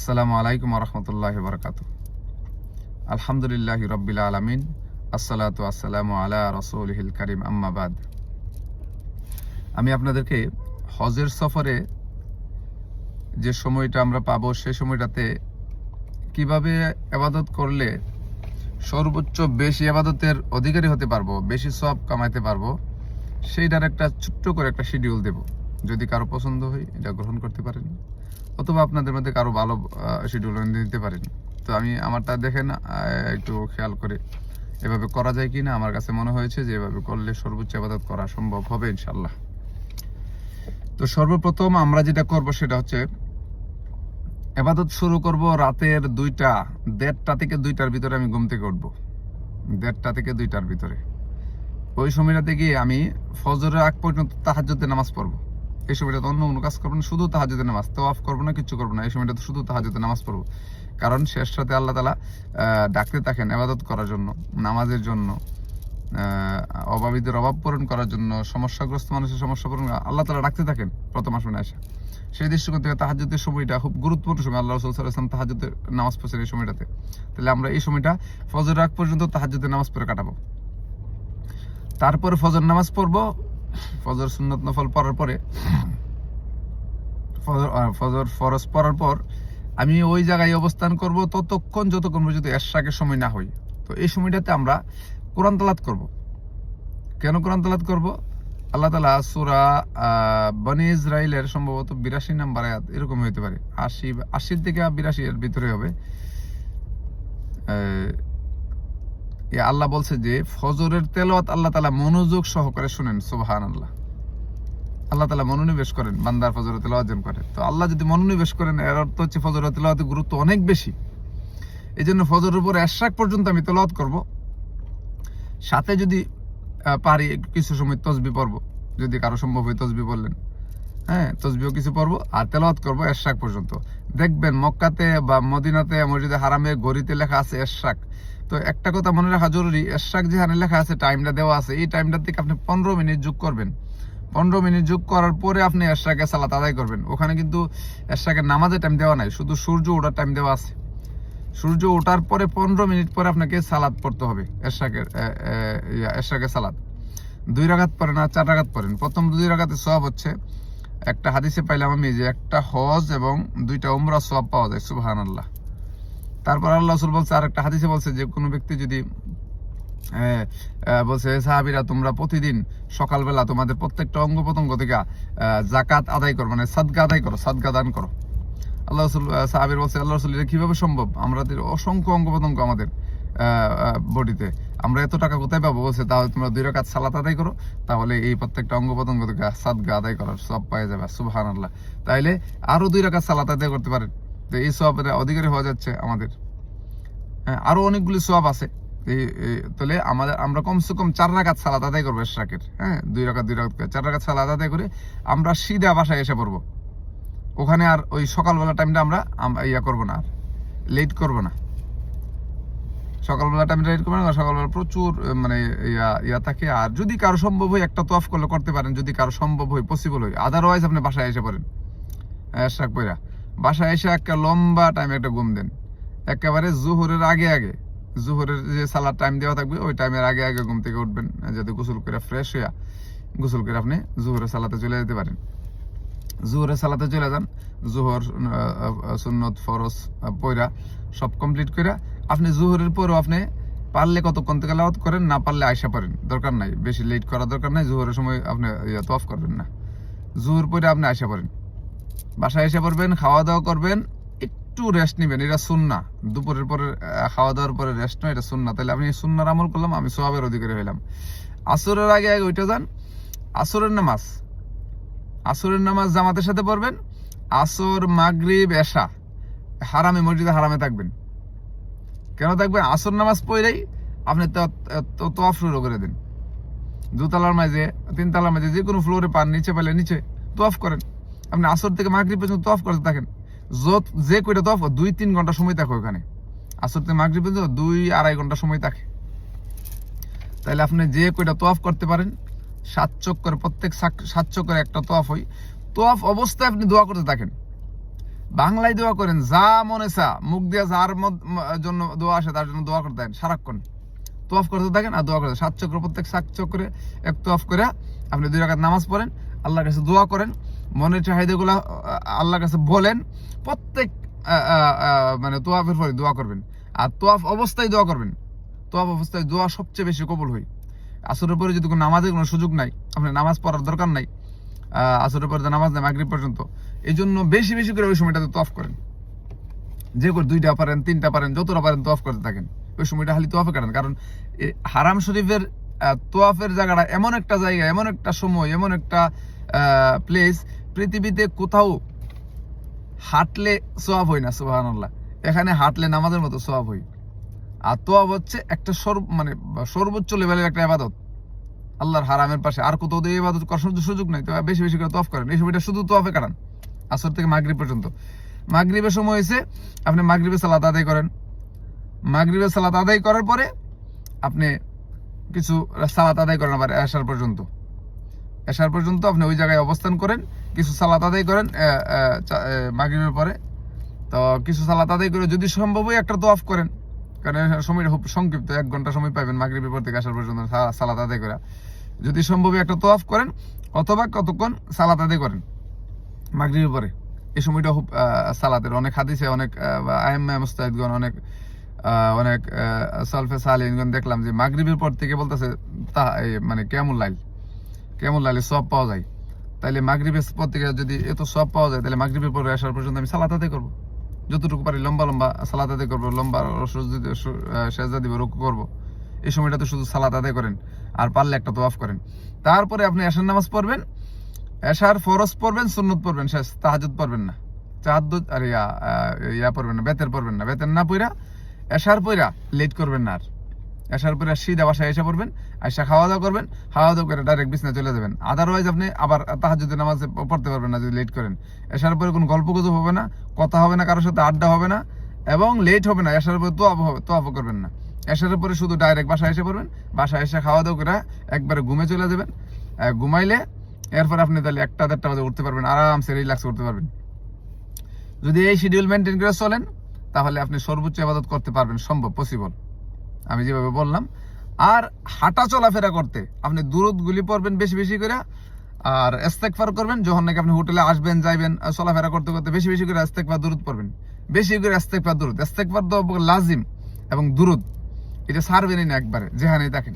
আসসালামু আলাইকুম ওয়া রাহমাতুল্লাহি ওয়া বারাকাতুহু। আলহামদুলিল্লাহি রাব্বিল আলামিন। আসসালাতু আসসালামু আলা রাসূলিহিল কারীম, আম্মা বাদ। আমি আপনাদেরকে হজের সফরে যে সময়টা আমরা পাবো, সেই সময়টাতে কিভাবে ইবাদত করলে সর্বোচ্চ বেশি ইবাদতের অধিকারী হতে পারবো, বেশি সওয়াব কামাইতে পারবো, সেইটার একটা ছোট্ট করে একটা শিডিউল দেব। যদি কারো পছন্দ হয় এটা গ্রহণ করতে পারেন, অথবা আপনাদের মধ্যে কারো ভালো শিডিউল দিতে পারেন। তো আমি আমারটা দেখেন, একটু খেয়াল করে এভাবে করা যায় কিনা। আমার কাছে মনে হয়েছে যে এভাবে করলে সর্বোচ্চ ইবাদত করা সম্ভব হবে ইনশাল্লাহ। তো সর্বপ্রথম আমরা যেটা করব সেটা হচ্ছে ইবাদত শুরু করব রাতের 1:30 থেকে 2টার ভিতরে। আমি ঘুম থেকে উঠবো 1:30 থেকে 2টার ভিতরে। ওই সময়টাতে গিয়ে আমি ফজরের আগ পর্যন্ত তাহাজ্জুদের নামাজ পড়বো। এই সময়টাতে অন্য কোনো কাজ করবো না, শুধু তাহাজ্জুদের নামাজ। তাওয়াফ করবো না, কিছু করবো না। এই সময়টাতে শুধু তাহাজ্জুদের নামাজ পড়বো, কারণ শেষ রাতে আল্লাহ তাআলা ডাকতে থাকেন ইবাদত করার জন্য, নামাজের জন্য, অভাবীদের অভাব পূরণ করার জন্য, সমস্যাগ্রস্ত মানুষের সমস্যা পূরণ আল্লাহ তাআলা ডাকতে থাকেন প্রথম আসমানে আসা। সেই দৃষ্টিকোণ থেকে তাহাজ্জুদের সময়টা খুব গুরুত্বপূর্ণ সময়। আল্লাহ রাসূল সাল্লাল্লাহু আলাইহি ওয়াসাল্লাম তাহাজ্জুদের নামাজ পড়ছেন এই সময়টাতে। তাহলে আমরা এই সময়টা ফজরের আগ পর্যন্ত তাহাজ্জুদের নামাজ পড়ে কাটাবো। তারপরে ফজর নামাজ পড়বো। ফজর সুন্নত নফল পড়ার পরে, ফজর ফরজ পড়ার পর আমি ওই জায়গায় অবস্থান করব ততক্ষণ যতক্ষণ পর্যন্ত এশরাকের সময় না হয়। তো এই সময়টাতে আমরা কোরআন তেলাওয়াত করব। কেন কোরআন তেলাওয়াত করব? আল্লাহ তাআলা সূরা বনী ইসরাইলের সম্ভবত 82 নম্বর আয়াত এরকম হইতে পারে, 80 থেকে 82 এর ভিতরে হবে। আল্লাহ বলছে যে ফজরের তেলাওয়াত আল্লাহ তাআলা মনোযোগ সহকারে শুনেন। সুবহানাল্লাহ। আল্লাহ তাআলা মনোনিবেশ করেন বান্দার ফজরের তেলাওয়াত যেন করে। তো আল্লাহ যদি মনোনিবেশ করেন, এর অর্থ হচ্ছে ফজরের তেলাওয়াতের গুরুত্ব অনেক বেশি। এই জন্য ফজরের উপর এশরাক পর্যন্ত আমি তেলাওয়াত করব। সাথে যদি পারি কিছু সময় তসবিহ পড়ব, যদি কারো সম্ভব হয় তসবিহ পড়লেন, হ্যাঁ, তসবিহ কিছু পড়বো আর তেলাওয়াত করবো এশরাক পর্যন্ত। দেখবেন মক্কাতে বা মদিনাতে মসজিদে হারামে ঘড়িতে লেখা আছে এশরাক। তো একটা কথা মনে রাখা জরুরি, এশরাক যেখানে লেখা আছে, টাইমটা দেওয়া আছে, এই টাইমটার থেকে আপনি 15 মিনিট যোগ করবেন। 15 মিনিট যোগ করার পরে আপনি এশরাকের সালাত আদায় করবেন। ওখানে কিন্তু এশরাকের নামাজের টাইম দেওয়া নাই, শুধু সূর্য ওঠার টাইম দেওয়া আছে। সূর্য ওঠার পরে 15 মিনিট পরে আপনাকে সালাত পড়তে হবে। এশরাকের সালাত 2 রাকাত পড়েন আর 4 রাকাত পড়েন। প্রথম 2 রাকাতের সওয়াব হচ্ছে, একটা হাদিসে পাইলাম আমি যে একটা হজ এবং 2টা উমরা সওয়াব পাওয়া যায়। সুবহানাল্লাহ। তারপর আল্লাহ রাসূল বলছে, আর একটা হাদিসে বলছে যে কোনো ব্যক্তি যদি বলছে, সাহাবীরা তোমরা প্রতিদিন সকালবেলা তোমাদের প্রত্যেকটা অঙ্গ প্রত্যঙ্গ থেকে যাকাত আদায় করো, মানে সাদকা আদায় করো, সাদকা দান করো। আল্লাহ রাসূল, সাহাবীর বলছে, আল্লাহ রাসূল এটা কিভাবে সম্ভব? আমাদের অসংখ্য অঙ্গ প্রত্যঙ্গ আমাদের বডিতে, আমরা এত টাকা কোথায় পাবো? বলছে, তাহলে তোমরা 2 রাকাত সালাত আদায় করো, তাহলে এই প্রত্যেকটা অঙ্গ প্রত্যঙ্গ থেকে সাদকা আদায় করার সওয়াব পেয়ে যাবে। সুবহানাল্লাহ। তাইলে আরো 2 রাকাত সালাত আদায় করতে পারেন, তো এই সওয়াবের অধিকারী হয়ে যাচ্ছে আমাদের। হ্যাঁ, আরো অনেকগুলি সওয়াব আছে। তাহলে আমরা কমসে কম 4 রাকাত সালাত আদায় করবো এশরাকের। হ্যাঁ, 2 রাকাত 4 রাকাত সালাত আদায় করে আমরা সিধা বাসায় এসে পড়বো। ওখানে আর ওই সকালবেলা টাইমটা আমরা করবো না, আর লেট করবো না। সকালবেলা টাইমটা লেট করবো না। সকালবেলা প্রচুর মানে থাকে। আর যদি কারো সম্ভব হয় একটা তোয়াফ করলে করতে পারেন, যদি কারো সম্ভব হয়, পসিবল হয়। আদারওয়াইজ আপনি বাসায় এসে পড়েন এশরাক পইরা। বাসায় এসে একটা লম্বা টাইম একটা ঘুম দেন, একেবারে জোহরের আগে। জোহরের যে সালাদ টাইম দেওয়া থাকবে ওই টাইমের আগে ঘুম থেকে উঠবেন, যাতে গোসল করে ফ্রেশ হইয়া গোসল করে আপনি জোহরের সালাতে চলে যেতে পারেন। জোহরের সালাতে চলে যান, জোহর সুন্নত ফরজ পয়রা সব কমপ্লিট করে আপনি জোহরের পরেও আপনি পারলে কতক্ষণ থেকে তেলাওয়াত করেন, না পারলে আয়সা পড়েন, দরকার নাই, বেশি লেট করার দরকার নাই। জোহরের সময় আপনি তওয়াফ করবেন না, জোহর পরে আপনি আয়সা পড়েন, বাসায় এসে পড়বেন, খাওয়া দাওয়া করবেন, একটু রেস্ট নেবেন। এটা সুন্নাহ, দুপুরের পরে খাওয়া দাওয়ার পরে রেস্ট নয়, এটা সুন্নাহ। তাহলে আমি সুন্নাহর আমল করলাম, আমি সওয়াবের অধিকারী হইলাম। আসরের আগে ওইটা যান, আসরের নামাজ জামাতের সাথে পড়বেন। আসর, মাগরিব, এশা হারামে, মসজিদে হারামে থাকবেন। কেন থাকবেন? আসর নামাজ পড়েই আপনি তওয়াফ শুরু করে দেন। 2 তলার মাঝে, 3 তলার মাঝে, যে কোনো ফ্লোরে পান, নিচে পেলে নিচে তওয়াফ করেন। আপনি আসর থেকে মাগরিব পর্যন্ত তওয়াফ করতে থাকেন। যে কয়টা তওয়াফ, 2-3 ঘন্টা সময় থাকে ওখানে। আসর থেকে মাগরিব পর্যন্ত 2-2.5 ঘন্টা সময় থাকে। তাইলে আপনি যে কয়টা তওয়াফ করতে পারেন, 7 চক্কর, প্রত্যেক 7 চক্করে একটা তওয়াফ হয়। তওয়াফ অবস্থায় আপনি দোয়া করতে থাকেন। বাংলায় দোয়া করেন, যা মনে চা মুখ দিয়ে যার জন্য দোয়া আসে তার জন্য দোয়া করতে থাকেন সারাক্ষণ, তোয়াফ করতে থাকেন আর দোয়া করতে 7 চক্র, প্রত্যেক 7 চক্রে এক তোয়াফ করে আপনি 2 রাকাত নামাজ পড়েন, আল্লাহর কাছে দোয়া করেন, মনের চাহিদাগুলো আল্লাহর কাছে বলেন, প্রত্যেক মানে তোয়াফের পরে দোয়া করবেন, আর তোয়াফ অবস্থায় দোয়া করবেন। তোয়াফ অবস্থায় দোয়া সবচেয়ে বেশি কবুল হয়। আসরের পরে যদি কোনো নামাজের কোনো সুযোগ নাই, আপনি নামাজ পড়ার দরকার নাই, আসরের পরে নামাজ নেই মাগরিব পর্যন্ত, এই জন্য বেশি বেশি করে ওই সময়টাতে তোয়াফ করেন, যে করে 2টা পারেন 3টা পারেন যতটা পারেন তোয়াফ করতে থাকেন, ওই সময়টা খালি তোয়াফে কাটেন। কারণ হারাম শরীফের তোয়াফের জায়গাটা এমন একটা জায়গা, এমন একটা সময়, এমন একটা প্লেস, পৃথিবীতে কোথাও হাঁটলে সোয়াব হয় না, সুবহানাল্লাহ। এখানে হাঁটলে নামাজের মতো সোয়াব হয়। আর তোয়াফ হচ্ছে একটা মানে সর্বোচ্চ লেভেলের একটা ইবাদত আল্লাহর হারামের পাশে। আর কোথাও দিয়ে ইবাদত করার সুযোগ নাই, তো বেশি বেশি করে তোয়াফ করেন, এই সময়টা শুধু তোয়াফে কাটান আসর থেকে মাগরিব পর্যন্ত। মাগরিবের সময় হয়েছে, আপনি মাগরিবের সালাত আদায় করেন, মাগরিবের সালাত আদায় করার পরে আপনি কিছু সালাত আদায় করেন আবার এশার পর্যন্ত। এশার পর্যন্ত আপনি ওই জায়গায় অবস্থান করেন, কিছু সালাত আদায় করেন মাগরিবের পরে। তো কিছু সালাত আদায় করে যদি সম্ভব হয় একটা তোয়াফ করেন, কারণ সময়টা খুব সংক্ষিপ্ত, 1 ঘন্টা সময় পাবেন মাগরিবের পর থেকে আসার পর্যন্ত সালাত আদায় করা। যদি সম্ভব একটা তোয়াফ করেন, অথবা কতক্ষণ সালাত আদায় করেন মাগরিবের পরে। এই সময়টা খুব সালাতের অনেক হাদিসে, অনেক আইম্মা মুস্তাহিদগণ, অনেক সালফে সালিহিনগণ দেখলাম যে মাগরিবের পর থেকে বলতেছে মানে কিয়ামুল লাইলে সওয়াব পাওয়া যায়। তাইলে মাগরিবের পর থেকে যদি এত সওয়াব পাওয়া যায়, তাহলে মাগরিবের পরে আসার পর্যন্ত আমি সালাত আদায় করবো, যতটুকু পারি লম্বা লম্বা সালাত আদায় করবো, লম্বা সেজদা দিব, রুকু করবো। এই সময়টাতে শুধু সালাত আদায় করেন, আর পারলে একটা তোয়াফ করেন। তারপরে আপনি এশার নামাজ পড়বেন, এশার ফরজ পড়বেন, সুন্নত পড়বেন, শেষ। তাহাজ্জুদ পড়বেন না, তাহাজ্জুদ আর ইয়া পড়বেন না, বেতের পড়বেন না। বেতের না পইরা এশার পইরা লেট করবেন না। আর এশার পইরা সিধা বাসায় এসে পড়বেন, আইসা খাওয়া দাওয়া করবেন, খাওয়া দাওয়া করে ডাইরেক্ট বিছনায় চলে যাবেন। আদারওয়াইজ আপনি আবার তাহাজ্জুদের নামাজ পড়তে পারবেন না যদি লেট করেন। এশার পরে কোনো গল্প গুজব হবে না, কথা হবে না, কারোর সাথে আড্ডা হবে না, এবং লেট হবে না। এশার পরে তোয়াফ করবেন না। এশারের পরে শুধু ডাইরেক্ট বাসায় এসে পড়বেন, বাসায় এসে খাওয়া দাওয়া করে একবারে ঘুমে চলে যাবেন। ঘুমাইলে এরপর আপনি তাহলে 1টা-1:30 বাজে উঠতে পারবেন, আরামসে রিল্যাক্স করতে পারবেন। যদি এই শিডিউল মেনটেন করে চলেন, তাহলে আপনি সর্বোচ্চ ইবাদত করতে পারবেন, সম্ভব, পসিবল, আমি যেভাবে বললাম। আর হাঁটা চলাফেরা করতে আপনি দুরূদ গুলি পড়বেন বেশি বেশি করে, আর ইস্তেগফার করবেন। যখন নাকি আপনি হোটেলে আসবেন যাইবেন, চলাফেরা করতে করতে বেশি বেশি করে ইস্তেগফার দুরূদ পড়বেন, বেশি করে ইস্তেগফার দুরূদ। ইস্তেগফার তো লাজিম, এবং দুরূদ এটা ছাড়বেনই না একবারে, যেখানেই থাকেন।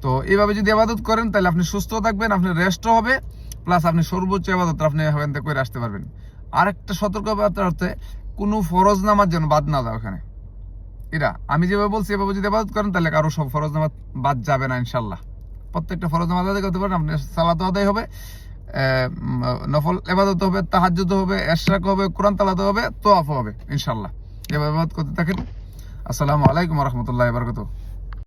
তো এইভাবে যদি ইবাদত করেন, তাহলে আপনি সুস্থ থাকবেন, আপনি রেস্টও হবে, প্লাস আপনি সর্বোচ্চ ইবাদত আপনি এখান থেকে করে আসতে পারবেন। আর একটা সতর্কবার্তা হচ্ছে, কোনো ফরজ নামাজ যেন বাদ না যায় ওখানে। এরা আমি যেভাবে বলছি এভাবে যদি ইবাদত করেন, তাহলে কারো সব ফরজ নামাজ বাদ যাবে না ইনশাল্লাহ। প্রত্যেকটা ফরজ নামাজ আদায় করতে পারেন, আপনি সালাত আদায় হবে, নফল ইবাদত হবে, তাহাজ্জুদ হবে, ইশরাক হবে, কোরআন তেলাওয়াত হবে, তোয়াফ হবে ইনশাল্লাহ। এভাবে ইবাদত করতে থাকেন। আসসালামু আলাইকুম ওয়া রাহমাতুল্লাহি ওয়া বারাকাতুহু।